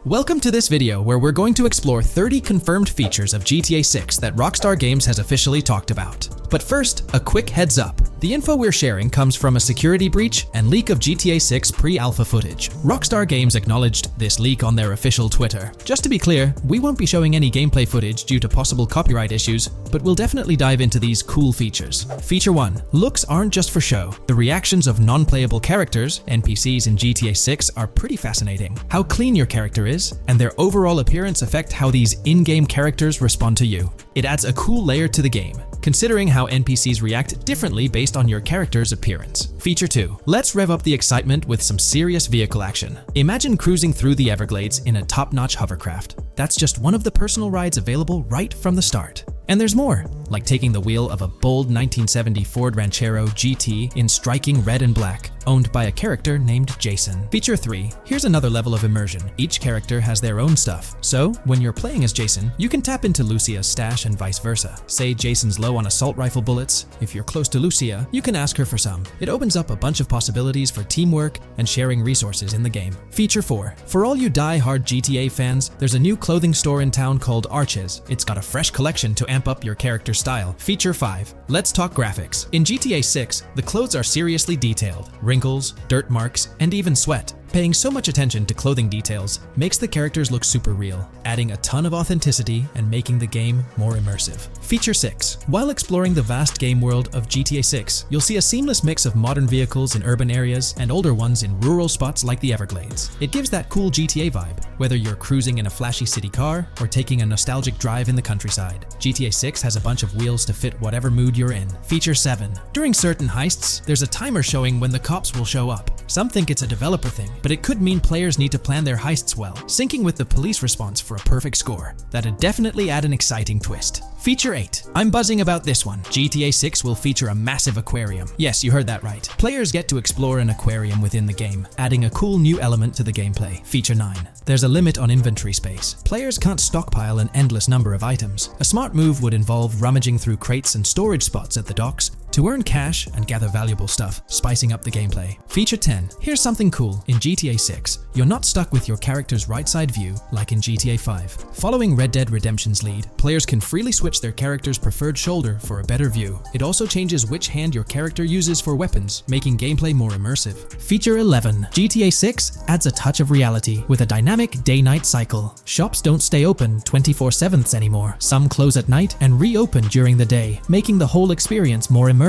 Welcome to this video where we're going to explore 30 confirmed features of GTA 6 that Rockstar Games has officially talked about. But first, a quick heads up. The info we're sharing comes from a security breach and leak of GTA 6 pre-alpha footage. Rockstar Games acknowledged this leak on their official Twitter. Just to be clear, we won't be showing any gameplay footage due to possible copyright issues, but we'll definitely dive into these cool features. Feature 1. Looks aren't just for show. The reactions of non-playable characters, NPCs in GTA 6, are pretty fascinating. How clean your character is, and their overall appearance affect how these in-game characters respond to you. It adds a cool layer to the game, considering how NPCs react differently based on your character's appearance. Feature 2. Let's rev up the excitement with some serious vehicle action. Imagine cruising through the Everglades in a top-notch hovercraft. That's just one of the personal rides available right from the start. And there's more, like taking the wheel of a bold 1970 Ford Ranchero GT in striking red and black, owned by a character named Jason. Feature 3. Here's another level of immersion. Each character has their own stuff, so when you're playing as Jason, you can tap into Lucia's stash and vice versa. Say Jason's low on assault rifle bullets. If you're close to Lucia, you can ask her for some. It opens up a bunch of possibilities for teamwork and sharing resources in the game. Feature 4. For all you die-hard GTA fans, there's a new clothing store in town called Arches. It's got a fresh collection to amp up your character's style. Feature 5. Let's talk graphics. In GTA 6, the clothes are seriously detailed. Wrinkles, dirt marks, and even sweat. Paying so much attention to clothing details makes the characters look super real, adding a ton of authenticity and making the game more immersive. Feature 6. While exploring the vast game world of GTA 6, you'll see a seamless mix of modern vehicles in urban areas and older ones in rural spots like the Everglades. It gives that cool GTA vibe, whether you're cruising in a flashy city car or taking a nostalgic drive in the countryside. GTA 6 has a bunch of wheels to fit whatever mood you're in. Feature 7. During certain heists, there's a timer showing when the cops will show up. Some think it's a developer thing, but it could mean players need to plan their heists well, syncing with the police response for a perfect score. That'd definitely add an exciting twist. Feature 8. I'm buzzing about this one. GTA 6 will feature a massive aquarium. Yes, you heard that right. Players get to explore an aquarium within the game, adding a cool new element to the gameplay. Feature 9. There's a limit on inventory space. Players can't stockpile an endless number of items. A smart move would involve rummaging through crates and storage spots at the docks to earn cash and gather valuable stuff, spicing up the gameplay. Feature 10. Here's something cool. In GTA 6, you're not stuck with your character's right side view like in GTA 5. Following Red Dead Redemption's lead, players can freely switch their character's preferred shoulder for a better view. It also changes which hand your character uses for weapons, making gameplay more immersive. Feature 11. GTA 6 adds a touch of reality with a dynamic day-night cycle. Shops don't stay open 24/7 anymore. Some close at night and reopen during the day, making the whole experience more immersive.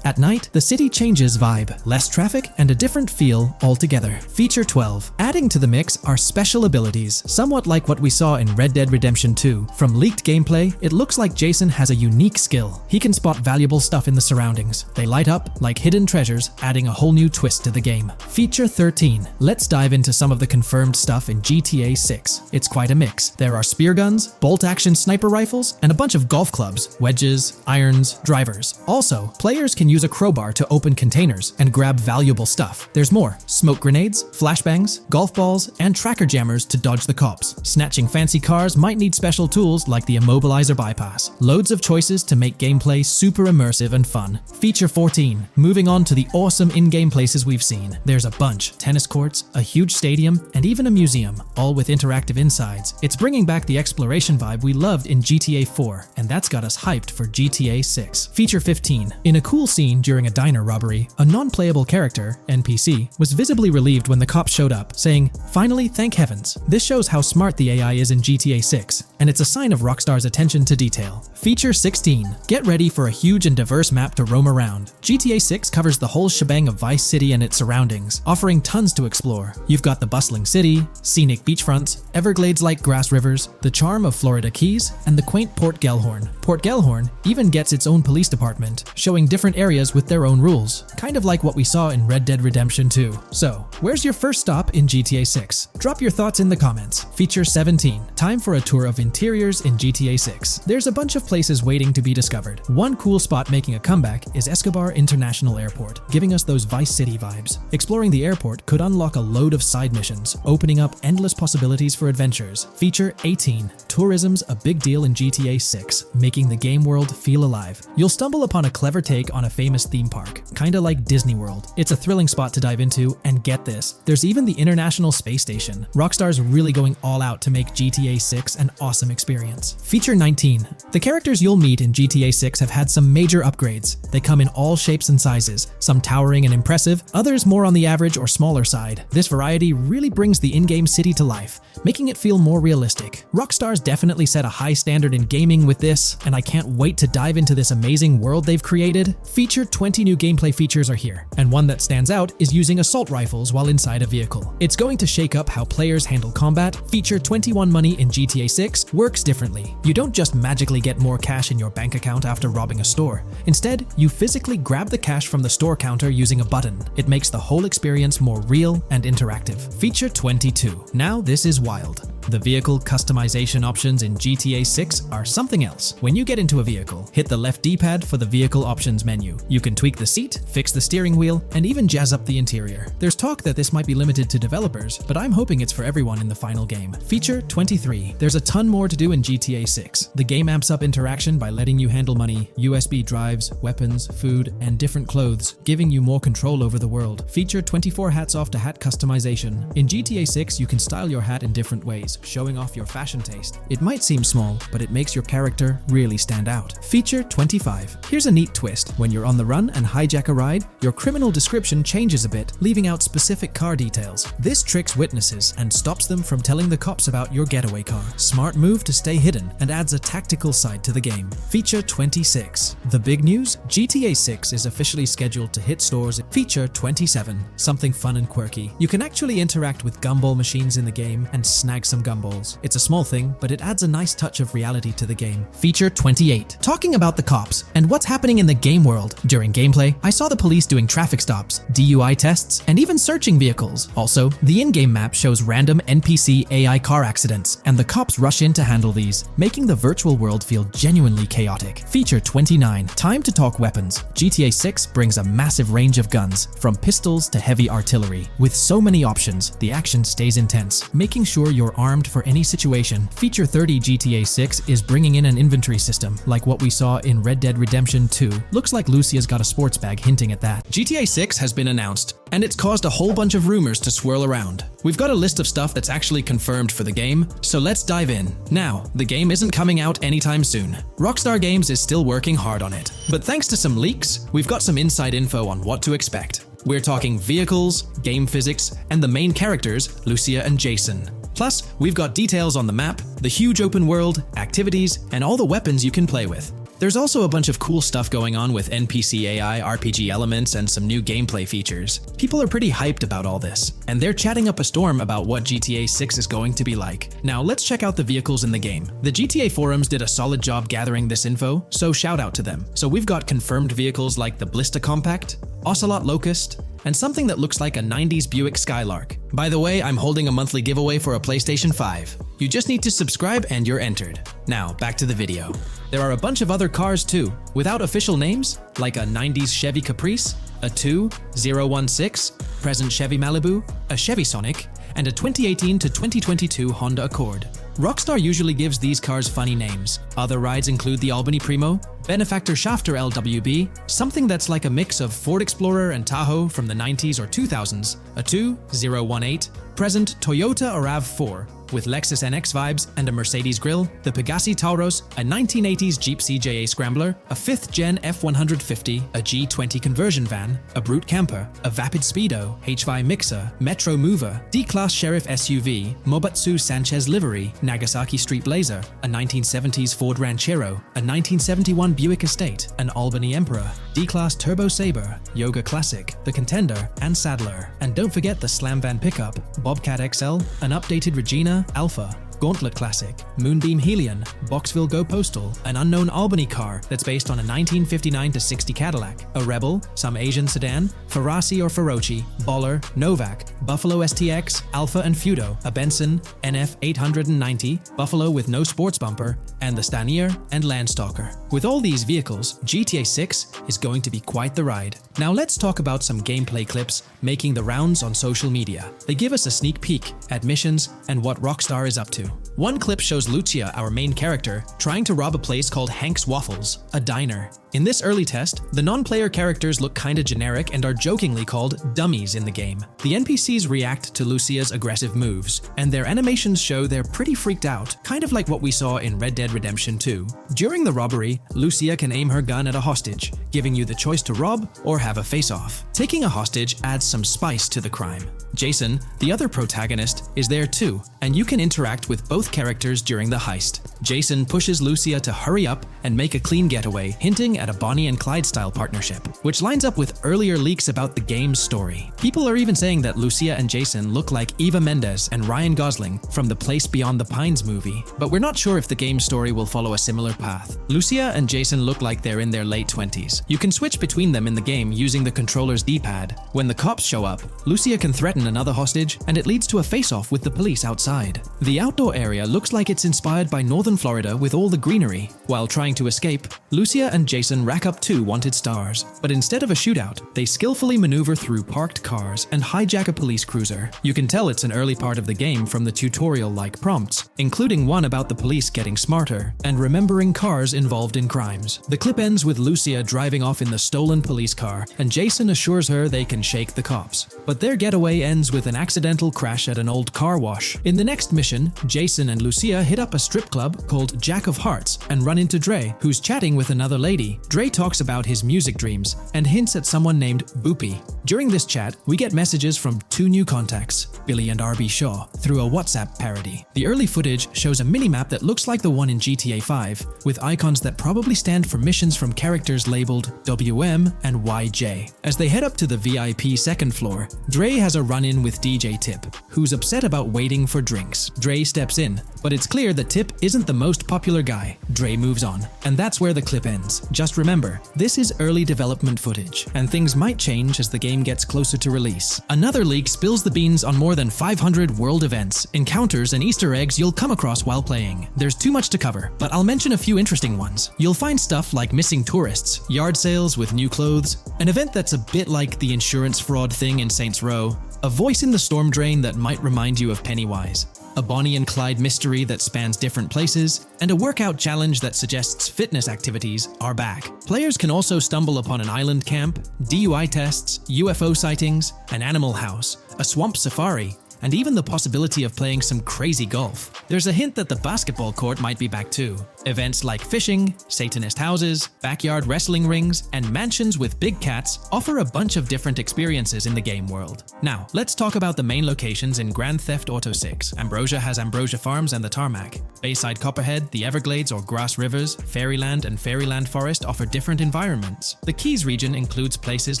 At night, the city changes vibe, less traffic, and a different feel altogether. Feature 12. Adding to the mix are special abilities, somewhat like what we saw in Red Dead Redemption 2. From leaked gameplay, it looks like Jason has a unique skill. He can spot valuable stuff in the surroundings. They light up like hidden treasures, adding a whole new twist to the game. Feature 13. Let's dive into some of the confirmed stuff in GTA 6. It's quite a mix. There are spear guns, bolt-action sniper rifles, and a bunch of golf clubs, wedges, irons, drivers. Also, players can use a crowbar to open containers and grab valuable stuff. There's more. Smoke grenades, flashbangs, golf balls, and tracker jammers to dodge the cops. Snatching fancy cars might need special tools like the immobilizer bypass. Loads of choices to make gameplay super immersive and fun. Feature 14. Moving on to the awesome in-game places we've seen. There's a bunch. Tennis courts, a huge stadium, and even a museum, all with interactive insides. It's bringing back the exploration vibe we loved in GTA 4, and that's got us hyped for GTA 6. Feature 15. In a cool scene during a diner robbery, a non-playable character, NPC, was visibly relieved when the cops showed up, saying, "Finally, thank heavens." This shows how smart the AI is in GTA 6, and it's a sign of Rockstar's attention to detail. Feature 16. Get ready for a huge and diverse map to roam around. GTA 6 covers the whole shebang of Vice City and its surroundings, offering tons to explore. You've got the bustling city, scenic beachfronts, Everglades-like grass rivers, the charm of Florida Keys, and the quaint Port Gellhorn. Port Gellhorn even gets its own police department, showing different areas with their own rules, kind of like what we saw in Red Dead Redemption 2. So, where's your first stop in GTA 6? Drop your thoughts in the comments. Feature 17. Time for a tour of interiors in GTA 6. There's a bunch of places waiting to be discovered. One cool spot making a comeback is Escobar International Airport, giving us those Vice City vibes. Exploring the airport could unlock a load of side missions, opening up endless possibilities for adventures. Feature 18. Tourism's a big deal in GTA 6, making the game world feel alive. You'll stumble upon a clever take on a famous theme park, kinda like Disney World. It's a thrilling spot to dive into, and get this, there's even the International Space Station. Rockstar's really going all out to make GTA 6 an awesome experience. Feature 19. The characters you'll meet in GTA 6 have had some major upgrades. They come in all shapes and sizes, some towering and impressive, others more on the average or smaller side. This variety really brings the in-game city to life, making it feel more realistic. Rockstar's definitely set a high standard in gaming with this, and I can't wait to dive into this amazing world they've created. Feature 20 new gameplay features are here, and one that stands out is using assault rifles while inside a vehicle. It's going to shake up how players handle combat. Feature 21 money in GTA 6 works differently. You don't just magically get more cash in your bank account after robbing a store. Instead, you physically grab the cash from the store counter using a button. It makes the whole experience more real and interactive. Feature 22. Now this is wild. The vehicle customization options in GTA 6 are something else. When you get into a vehicle, hit the left D-pad for the vehicle options menu. You can tweak the seat, fix the steering wheel, and even jazz up the interior. There's talk that this might be limited to developers, but I'm hoping it's for everyone in the final game. Feature 23. There's a ton more to do in GTA 6. The game amps up interaction by letting you handle money, USB drives, weapons, food, and different clothes, giving you more control over the world. Feature 24 hats off to hat customization. In GTA 6, you can style your hat in different ways, showing off your fashion taste. It might seem small, but it makes your character really stand out. Feature 25. Here's a neat twist. When you're on the run and hijack a ride, your criminal description changes a bit, leaving out specific car details. This tricks witnesses and stops them from telling the cops about your getaway car. Smart move to stay hidden and adds a tactical side to the game. Feature 26. The big news? GTA 6 is officially scheduled to hit stores. Feature 27. Something fun and quirky. You can actually interact with gumball machines in the game and snag some gumballs. It's a small thing, but it adds a nice touch of reality to the game. Feature 28. Talking about the cops and what's happening in the game world. During gameplay, I saw the police doing traffic stops, DUI tests, and even searching vehicles. Also, the in-game map shows random NPC AI car accidents, and the cops rush in to handle these, making the virtual world feel genuinely chaotic. Feature 29. Time to talk weapons. GTA 6 brings a massive range of guns, from pistols to heavy artillery. With so many options, the action stays intense, making sure you're armed for any situation. Feature 30. GTA 6 is bringing in an inventory system, like what we saw in Red Dead Redemption 2. Looks like Lucia's got a sports bag hinting at that. GTA 6 has been announced, and it's caused a whole bunch of rumors to swirl around. We've got a list of stuff that's actually confirmed for the game, so let's dive in. Now, the game isn't coming out anytime soon. Rockstar Games is still working hard on it, but thanks to some leaks, we've got some inside info on what to expect. We're talking vehicles, game physics, and the main characters, Lucia and Jason. Plus, we've got details on the map, the huge open world, activities, and all the weapons you can play with. There's also a bunch of cool stuff going on with NPC AI, RPG elements, and some new gameplay features. People are pretty hyped about all this, and they're chatting up a storm about what GTA 6 is going to be like. Now let's check out the vehicles in the game. The GTA forums did a solid job gathering this info, so shout out to them. So we've got confirmed vehicles like the Blista Compact, Ocelot Locust, and something that looks like a 90s Buick Skylark. By the way, I'm holding a monthly giveaway for a PlayStation 5. You just need to subscribe and you're entered. Now, back to the video. There are a bunch of other cars too, without official names, like a 90s Chevy Caprice, a 2016 present Chevy Malibu, a Chevy Sonic, and a 2018 to 2022 Honda Accord. Rockstar usually gives these cars funny names. Other rides include the Albany Primo, Benefactor Shafter LWB, something that's like a mix of Ford Explorer and Tahoe from the 90s or 2000s, a 2018 present Toyota RAV4, with Lexus NX vibes and a Mercedes grille, the Pegassi Tauros, a 1980s Jeep CJA Scrambler, a 5th-gen F-150, a G20 conversion van, a Brute Camper, a Vapid Speedo, HY Mixer, Metro Mover, D-Class Sheriff SUV, Mobatsu Sanchez Livery, Nagasaki Street Blazer, a 1970s Ford Ranchero, a 1971 Buick Estate, an Albany Emperor, D-Class Turbo Sabre, Yoga Classic, the Contender, and Sadler. And don't forget the Slam Van pickup, Bobcat XL, an updated Regina Alpha, Gauntlet Classic, Moonbeam Helion, Boxville Go Postal, an unknown Albany car that's based on a 1959-60 Cadillac, a Rebel, some Asian sedan, Ferrari or Feroci, Baller, Novak, Buffalo STX, Alpha and Feudo, a Benson, NF 890, Buffalo with no sports bumper, and the Stanier and Landstalker. With all these vehicles, GTA 6 is going to be quite the ride. Now let's talk about some gameplay clips making the rounds on social media. They give us a sneak peek at missions and what Rockstar is up to. One clip shows Lucia, our main character, trying to rob a place called Hank's Waffles, a diner. In this early test, the non-player characters look kinda generic and are jokingly called dummies in the game. The NPCs react to Lucia's aggressive moves, and their animations show they're pretty freaked out, kind of like what we saw in Red Dead Redemption 2. During the robbery, Lucia can aim her gun at a hostage, giving you the choice to rob or have a face-off. Taking a hostage adds some spice to the crime. Jason, the other protagonist, is there too, and you can interact with both characters during the heist. Jason pushes Lucia to hurry up and make a clean getaway, hinting at a Bonnie and Clyde-style partnership, which lines up with earlier leaks about the game's story. People are even saying that Lucia and Jason look like Eva Mendes and Ryan Gosling from the Place Beyond the Pines movie, but we're not sure if the game's story will follow a similar path. Lucia and Jason look like they're in their late 20s. You can switch between them in the game using the controller's D-pad. When the cops show up, Lucia can threaten another hostage, and it leads to a face-off with the police outside. The outdoor area looks like it's inspired by northern Florida with all the greenery. While trying to escape, Lucia and Jason rack up 2 wanted stars, but instead of a shootout, they skillfully maneuver through parked cars and hijack a police cruiser. You can tell it's an early part of the game from the tutorial-like prompts, including one about the police getting smarter and remembering cars involved in crimes. The clip ends with Lucia driving off in the stolen police car, and Jason assures her they can shake the cops. But their getaway ends with an accidental crash at an old car wash. In the next mission, Jason and Lucia hit up a strip club called Jack of Hearts and run into Dre, who's chatting with another lady. Dre talks about his music dreams and hints at someone named Boopy. During this chat, we get messages from 2 new contacts, Billy and RB Shaw, through a WhatsApp parody. The early footage shows a minimap that looks like the one in GTA 5, with icons that probably stand for missions from characters labeled WM and YJ. As they head up to the VIP second floor, Dre has a run-in with DJ Tip, who's upset about waiting for drinks. Dre steps in, but it's clear that Tip isn't the most popular guy. Dre moves on, and that's where the clip ends. Just remember, this is early development footage, and things might change as the game gets closer to release. Another leak spills the beans on more than 500 world events, encounters, and Easter eggs you'll come across while playing. There's too much to cover, but I'll mention a few interesting ones. You'll find stuff like missing tourists, yard sales with new clothes, an event that's a bit like the insurance fraud thing in Saints Row, a voice in the storm drain that might remind you of Pennywise, a Bonnie and Clyde mystery that spans different places, and a workout challenge that suggests fitness activities are back. Players can also stumble upon an island camp, DUI tests, UFO sightings, an animal house, a swamp safari, and even the possibility of playing some crazy golf. There's a hint that the basketball court might be back too. Events like fishing, Satanist houses, backyard wrestling rings, and mansions with big cats offer a bunch of different experiences in the game world. Now, let's talk about the main locations in Grand Theft Auto 6. Ambrosia has Ambrosia Farms and the Tarmac. Bayside Copperhead, the Everglades or Grass Rivers, Fairyland and Fairyland Forest offer different environments. The Keys region includes places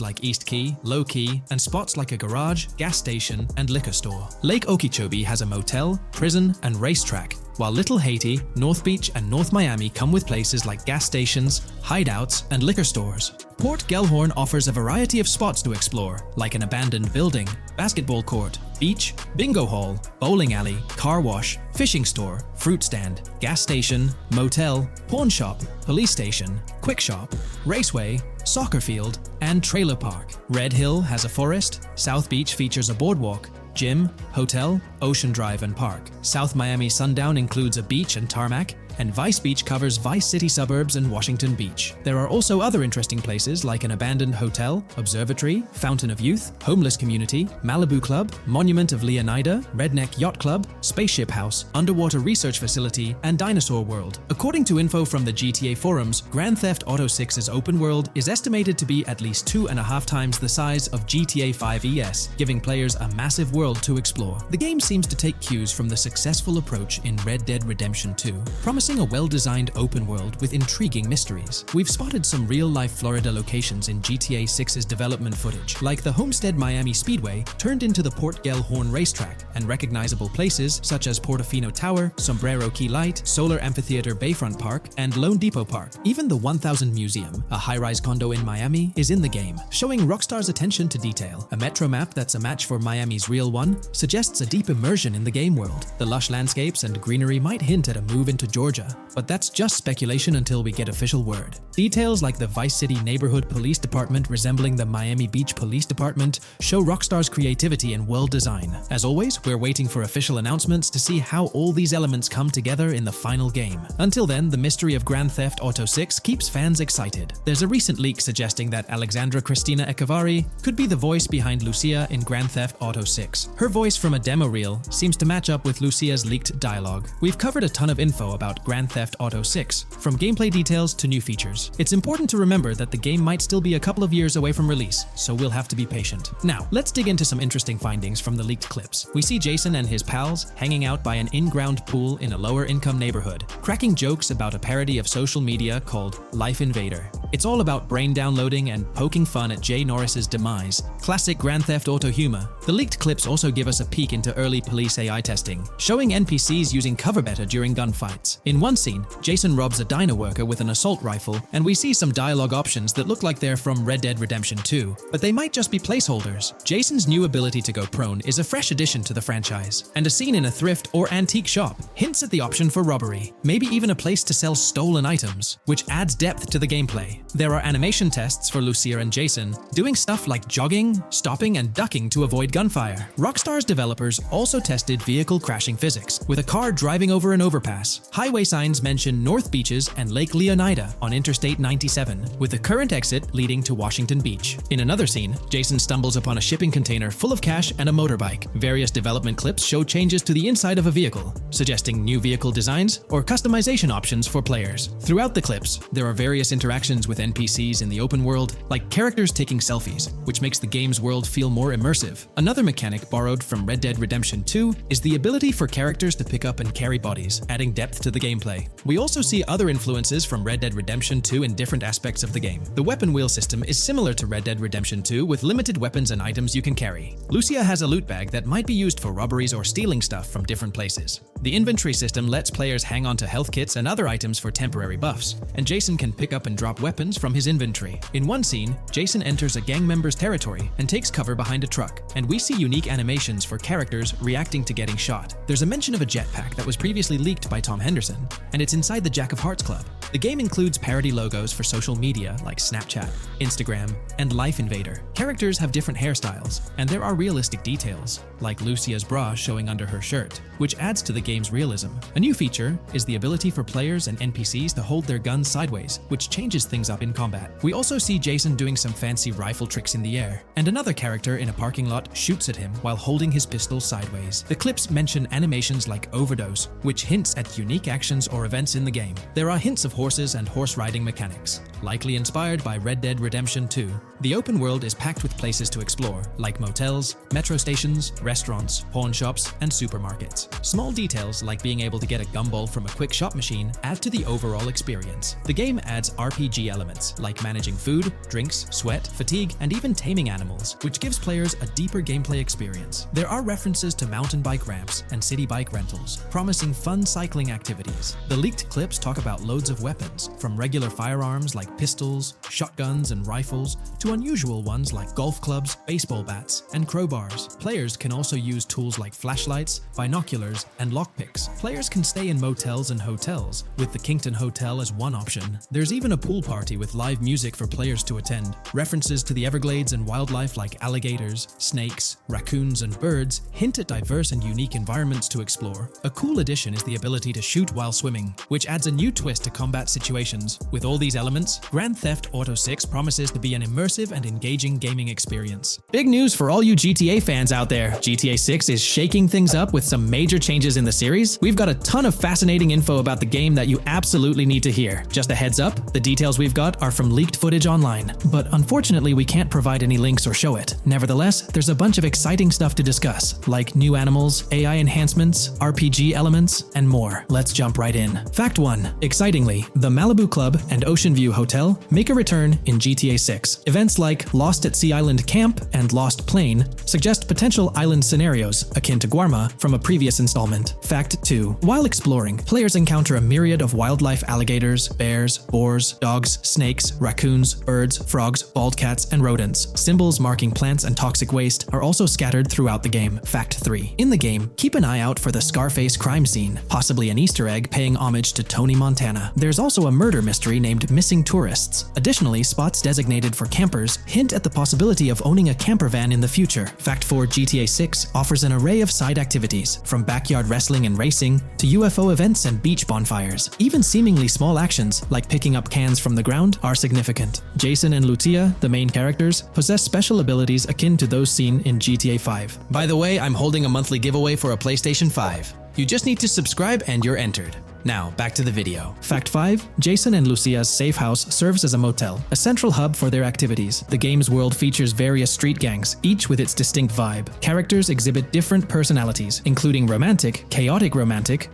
like East Key, Low Key, and spots like a garage, gas station, and liquor store. Lake Okeechobee has a motel, prison, and racetrack, while Little Haiti, North Beach, and North Miami come with places like gas stations, hideouts, and liquor stores. Port Gellhorn offers a variety of spots to explore, like an abandoned building, basketball court, beach, bingo hall, bowling alley, car wash, fishing store, fruit stand, gas station, motel, pawn shop, police station, quick shop, raceway, soccer field, and trailer park. Red Hill has a forest, South Beach features a boardwalk, gym, hotel, Ocean Drive, and park. South Miami Sundown includes a beach and tarmac, and Vice Beach covers Vice City suburbs and Washington Beach. There are also other interesting places like an abandoned hotel, observatory, Fountain of Youth, homeless community, Malibu Club, Monument of Leonida, Redneck Yacht Club, Spaceship House, underwater research facility, and Dinosaur World. According to info from the GTA forums, Grand Theft Auto 6's open world is estimated to be at least 2.5 times the size of GTA 5 ES, giving players a massive world to explore. The game seems to take cues from the successful approach in Red Dead Redemption 2, promising a well-designed open world with intriguing mysteries. We've spotted some real-life Florida locations in GTA 6's development footage, like the Homestead Miami Speedway turned into the Port Gellhorn racetrack, and recognizable places such as Portofino Tower, Sombrero Key Light, Solar Amphitheater Bayfront Park, and Lone Depot Park. Even the 1000 Museum, a high-rise condo in Miami, is in the game, showing Rockstar's attention to detail. A metro map that's a match for Miami's real one suggests a deep immersion in the game world. The lush landscapes and greenery might hint at a move into Georgia Georgia, but that's just speculation until we get official word. Details like the Vice City Neighborhood Police Department resembling the Miami Beach Police Department show Rockstar's creativity in world design. As always, we're waiting for official announcements to see how all these elements come together in the final game. Until then, the mystery of Grand Theft Auto 6 keeps fans excited. There's a recent leak suggesting that Alexandra Christina Echevarri could be the voice behind Lucia in Grand Theft Auto 6. Her voice from a demo reel seems to match up with Lucia's leaked dialogue. We've covered a ton of info about Grand Theft Auto 6, from gameplay details to new features. It's important to remember that the game might still be a couple of years away from release, so we'll have to be patient. Now, let's dig into some interesting findings from the leaked clips. We see Jason and his pals hanging out by an in-ground pool in a lower-income neighborhood, cracking jokes about a parody of social media called Life Invader. It's all about brain downloading and poking fun at Jay Norris's demise. Classic Grand Theft Auto humor. The leaked clips also give us a peek into early police AI testing, showing NPCs using cover better during gunfights. In one scene, Jason robs a diner worker with an assault rifle, and we see some dialogue options that look like they're from Red Dead Redemption 2, but they might just be placeholders. Jason's new ability to go prone is a fresh addition to the franchise, and a scene in a thrift or antique shop hints at the option for robbery, maybe even a place to sell stolen items, which adds depth to the gameplay. There are animation tests for Lucia and Jason, doing stuff like jogging, stopping, and ducking to avoid gunfire. Rockstar's developers also tested vehicle crashing physics, with a car driving over an overpass. Highway signs mention North Beaches and Lake Leonida on Interstate 97, with the current exit leading to Washington Beach. In another scene, Jason stumbles upon a shipping container full of cash and a motorbike. Various development clips show changes to the inside of a vehicle, suggesting new vehicle designs or customization options for players. Throughout the clips, there are various interactions with NPCs in the open world, like characters taking selfies, which makes the game's world feel more immersive. Another mechanic borrowed from Red Dead Redemption 2 is the ability for characters to pick up and carry bodies, adding depth to the gameplay. We also see other influences from Red Dead Redemption 2 in different aspects of the game. The weapon wheel system is similar to Red Dead Redemption 2 with limited weapons and items you can carry. Lucia has a loot bag that might be used for robberies or stealing stuff from different places. The inventory system lets players hang on to health kits and other items for temporary buffs, and Jason can pick up and drop weapons from his inventory. In one scene, Jason enters a gang member's territory and takes cover behind a truck, and we see unique animations for characters reacting to getting shot. There's a mention of a jetpack that was previously leaked by Tom Henderson, and it's inside the Jack of Hearts Club. The game includes parody logos for social media like Snapchat, Instagram, and Life Invader. Characters have different hairstyles, and there are realistic details, like Lucia's bra showing under her shirt, which adds to the game's realism. A new feature is the ability for players and NPCs to hold their guns sideways, which changes things up in combat. We also see Jason doing some fancy rifle tricks in the air, and another character in a parking lot shoots at him while holding his pistol sideways. The clips mention animations like overdose, which hints at unique actions or events in the game. There are hints of horses and horse riding mechanics, likely inspired by Red Dead Redemption 2. The open world is packed with places to explore, like motels, metro stations, restaurants, pawn shops, and supermarkets. Small details like being able to get a gumball from a quick shop machine add to the overall experience. The game adds RPG elements, like managing food, drinks, sweat, fatigue, and even taming animals, which gives players a deeper gameplay experience. There are references to mountain bike ramps and city bike rentals, promising fun cycling activities. The leaked clips talk about loads of weapons, from regular firearms like pistols, shotguns, and rifles, to unusual ones like golf clubs, baseball bats, and crowbars. Players can also use tools like flashlights, binoculars, and lockpicks. Players can stay in motels and hotels, with the Kington Hotel as one option. There's even a pool party with live music for players to attend. References to the Everglades and wildlife like alligators, snakes, raccoons, and birds hint at diverse and unique environments to explore. A cool addition is the ability to shoot while swimming, which adds a new twist to combat situations. With all these elements, Grand Theft Auto 6 promises to be an immersive and engaging gaming experience. Big news for all you GTA fans out there. GTA 6 is shaking things up with some major changes in the series. We've got a ton of fascinating info about the game that you absolutely need to hear. Just a heads up, the details we've got are from leaked footage online, but unfortunately we can't provide any links or show it. Nevertheless, there's a bunch of exciting stuff to discuss, like new animals, AI enhancements, RPG elements, and more. Let's jump right in. Fact 1. Excitingly, the Malibu Club and Ocean View Hotel motel make a return in GTA 6. Events like Lost at Sea Island Camp and Lost Plane suggest potential island scenarios akin to Guarma from a previous installment. Fact 2. While exploring, players encounter a myriad of wildlife: alligators, bears, boars, dogs, snakes, raccoons, birds, frogs, bald cats, and rodents. Symbols marking plants and toxic waste are also scattered throughout the game. Fact 3. In the game, keep an eye out for the Scarface crime scene, possibly an Easter egg paying homage to Tony Montana. There's also a murder mystery named Missing Tourists. Additionally, spots designated for campers hint at the possibility of owning a camper van in the future. Fact 4. GTA 6 offers an array of side activities, from backyard wrestling and racing to UFO events and beach bonfires. Even seemingly small actions, like picking up cans from the ground, are significant. Jason and Lucia, the main characters, possess special abilities akin to those seen in GTA 5. By the way, I'm holding a monthly giveaway for a PlayStation 5. You just need to subscribe and you're entered. Now, back to the video. Fact 5. Jason and Lucia's safe house serves as a motel, a central hub for their activities. The game's world features various street gangs, each with its distinct vibe. Characters exhibit different personalities, including romantic, chaotic,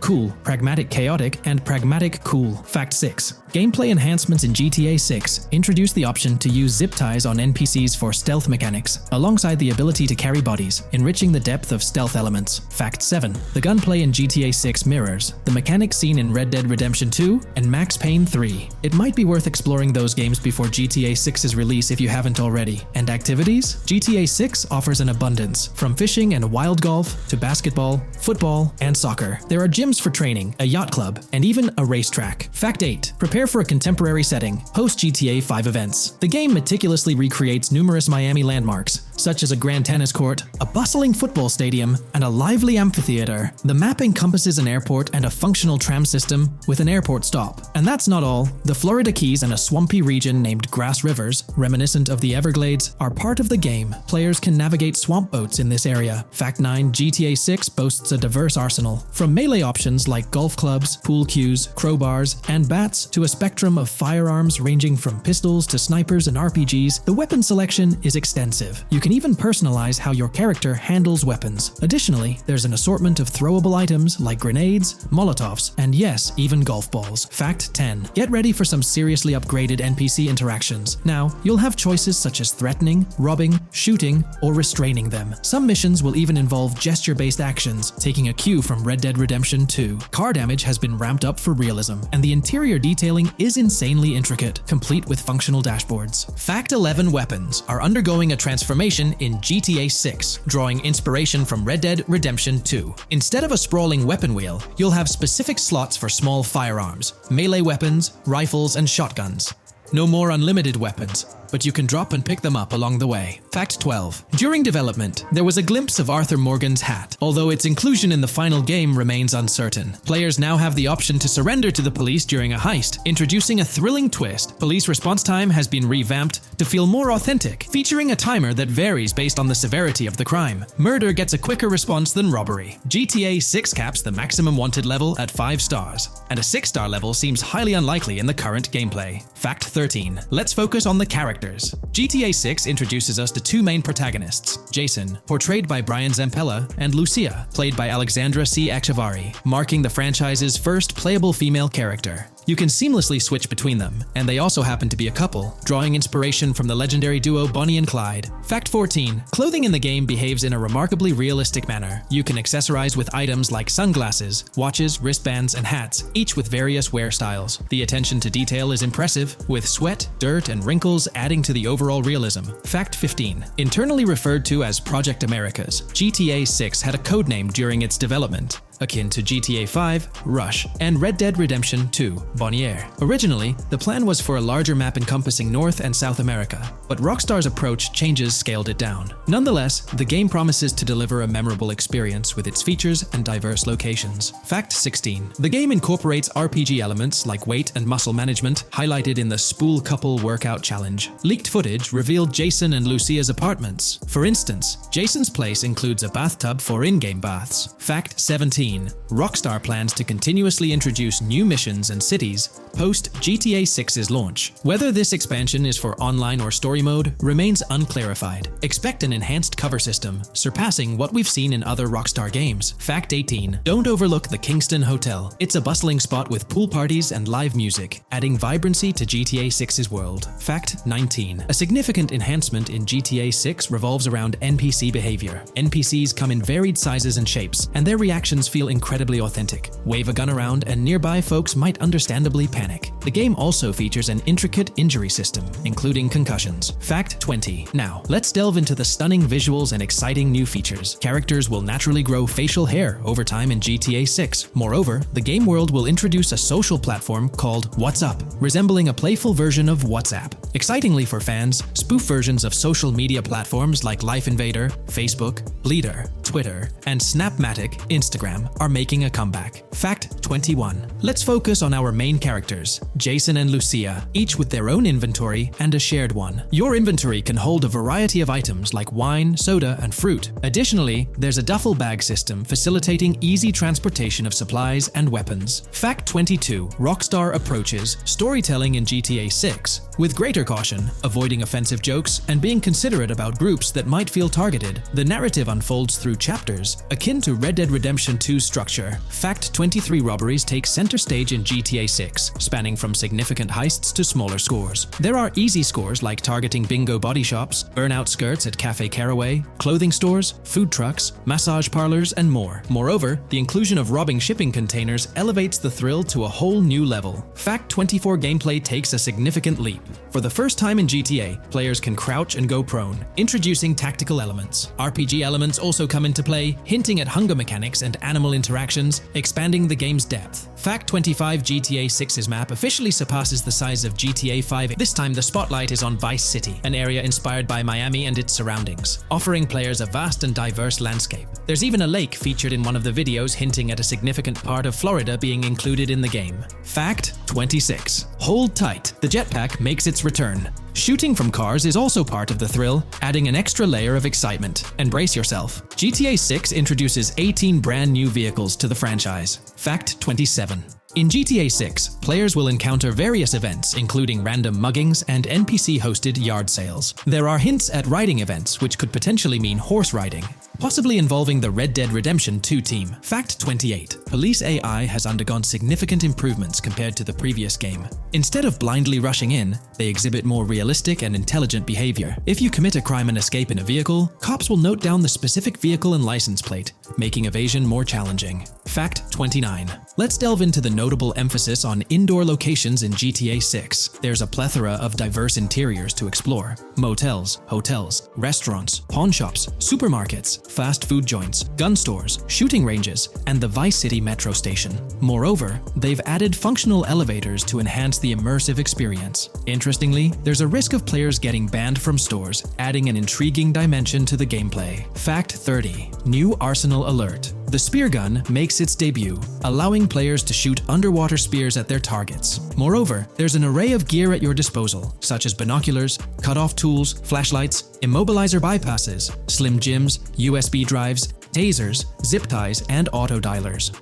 cool, pragmatic, and pragmatic cool. Fact 6. Gameplay enhancements in GTA 6 introduce the option to use zip ties on NPCs for stealth mechanics, alongside the ability to carry bodies, enriching the depth of stealth elements. Fact 7. The gunplay in GTA 6 mirrors the mechanics seen in Red Dead Redemption 2 and Max Payne 3. It might be worth exploring those games before GTA 6's release if you haven't already. And activities? GTA 6 offers an abundance, from fishing and wild golf to basketball, football, and soccer. There are gyms for training, a yacht club, and even a racetrack. Fact 8. Prepare for a contemporary setting, post GTA 5 events. The game meticulously recreates numerous Miami landmarks, such as a grand tennis court, a bustling football stadium, and a lively amphitheater. The map encompasses an airport and a functional tram system with an airport stop. And that's not all. The Florida Keys and a swampy region named Grass Rivers, reminiscent of the Everglades, are part of the game. Players can navigate swamp boats in this area. Fact 9. GTA 6 boasts a diverse arsenal, from melee options like golf clubs, pool cues, crowbars, and bats to a spectrum of firearms ranging from pistols to snipers and RPGs. The weapon selection is extensive. You can even personalize how your character handles weapons. Additionally, there's an assortment of throwable items like grenades, molotovs, and yes, even golf balls. Fact 10. Get ready for some seriously upgraded NPC interactions. Now, you'll have choices such as threatening, robbing, shooting, or restraining them. Some missions will even involve gesture-based actions, taking a cue from Red Dead Redemption 2. Car damage has been ramped up for realism, and the interior detailing is insanely intricate, complete with functional dashboards. Fact 11. Weapons are undergoing a transformation in GTA 6, drawing inspiration from Red Dead Redemption 2. Instead of a sprawling weapon wheel, you'll have specific slots for small firearms, melee weapons, rifles, and shotguns. No more unlimited weapons, but you can drop and pick them up along the way. Fact 12. During development, there was a glimpse of Arthur Morgan's hat, although its inclusion in the final game remains uncertain. Players now have the option to surrender to the police during a heist, introducing a thrilling twist. Police response time has been revamped to feel more authentic, featuring a timer that varies based on the severity of the crime. Murder gets a quicker response than robbery. GTA 6 caps the maximum wanted level at 5 stars, and a 6-star level seems highly unlikely in the current gameplay. Fact 13. Let's focus on the characters. GTA 6 introduces us to two main protagonists, Jason, portrayed by Brian Zampella, and Lucia, played by Alexandra C. Echevarri, marking the franchise's first playable female character. You can seamlessly switch between them, and they also happen to be a couple, drawing inspiration from the legendary duo Bonnie and Clyde. Fact 14. Clothing in the game behaves in a remarkably realistic manner. You can accessorize with items like sunglasses, watches, wristbands, and hats, each with various wear styles. The attention to detail is impressive, with sweat, dirt, and wrinkles adding to the overall realism. Fact 15. Internally referred to as Project Americas, GTA 6 had a codename during its development, akin to GTA 5, Rush, and Red Dead Redemption 2, Bonnier. Originally, the plan was for a larger map encompassing North and South America, but Rockstar's approach changes scaled it down. Nonetheless, the game promises to deliver a memorable experience with its features and diverse locations. Fact 16. The game incorporates RPG elements like weight and muscle management, highlighted in the Spool Couple Workout Challenge. Leaked footage revealed Jason and Lucia's apartments. For instance, Jason's place includes a bathtub for in-game baths. Fact 17. 18. Rockstar plans to continuously introduce new missions and cities post GTA 6's launch. Whether this expansion is for online or story mode remains unclarified. Expect an enhanced cover system, surpassing what we've seen in other Rockstar games. Fact 18. Don't overlook the Kingston Hotel. It's a bustling spot with pool parties and live music, adding vibrancy to GTA 6's world. Fact 19. A significant enhancement in GTA 6 revolves around NPC behavior. NPCs come in varied sizes and shapes, and their reactions feel incredibly authentic. Wave a gun around and nearby folks might understandably panic. The game also features an intricate injury system, including concussions. Fact 20. Now, let's delve into the stunning visuals and exciting new features. Characters will naturally grow facial hair over time in GTA 6. Moreover, the game world will introduce a social platform called What's Up, resembling a playful version of WhatsApp. Excitingly for fans, spoof versions of social media platforms like Life Invader, Facebook, Bleeder, Twitter, and Snapmatic, Instagram are making a comeback. Fact 21. Let's focus on our main characters, Jason and Lucia, each with their own inventory and a shared one. Your inventory can hold a variety of items like wine, soda, and fruit. Additionally, there's a duffel bag system facilitating easy transportation of supplies and weapons. Fact 22. Rockstar approaches storytelling in GTA 6 with greater caution, avoiding offensive jokes and being considerate about groups that might feel targeted. The narrative unfolds through chapters, akin to Red Dead Redemption 2's structure. Fact 23. Robberies take center stage in GTA 6, spanning from significant heists to smaller scores. There are easy scores like targeting bingo body shops, burnout skirts at Cafe Caraway, clothing stores, food trucks, massage parlors, and more. Moreover, the inclusion of robbing shipping containers elevates the thrill to a whole new level. Fact 24. Gameplay takes a significant leap. For the first time in GTA, players can crouch and go prone, introducing tactical elements. RPG elements also come into play, hinting at hunger mechanics and animal interactions, expanding the game's depth. Fact 25. GTA 6's map officially surpasses the size of GTA 5. This time the spotlight is on Vice City, an area inspired by Miami and its surroundings, offering players a vast and diverse landscape. There's even a lake featured in one of the videos, hinting at a significant part of Florida being included in the game. Fact 26. Hold tight, the jetpack makes its return. Shooting from cars is also part of the thrill, adding an extra layer of excitement. And brace yourself. GTA 6 introduces 18 brand new vehicles to the franchise. Fact 27. In GTA 6, players will encounter various events, including random muggings and NPC-hosted yard sales. There are hints at riding events, which could potentially mean horse riding, possibly involving the Red Dead Redemption 2 team. Fact 28. Police AI has undergone significant improvements compared to the previous game. Instead of blindly rushing in, they exhibit more realistic and intelligent behavior. If you commit a crime and escape in a vehicle, cops will note down the specific vehicle and license plate, making evasion more challenging. Fact 29. Let's delve into the notable emphasis on indoor locations in GTA 6. There's a plethora of diverse interiors to explore. Motels, hotels, restaurants, pawn shops, supermarkets, fast food joints, gun stores, shooting ranges, and the Vice City metro station. Moreover, they've added functional elevators to enhance the immersive experience. Interestingly, there's a risk of players getting banned from stores, adding an intriguing dimension to the gameplay. Fact 30. New Arsenal Alert. The spear gun makes its debut, allowing players to shoot underwater spears at their targets. Moreover, there's an array of gear at your disposal, such as binoculars, cut-off tools, flashlights, immobilizer bypasses, slim jims, USB drives, tasers, zip ties, and auto dialers.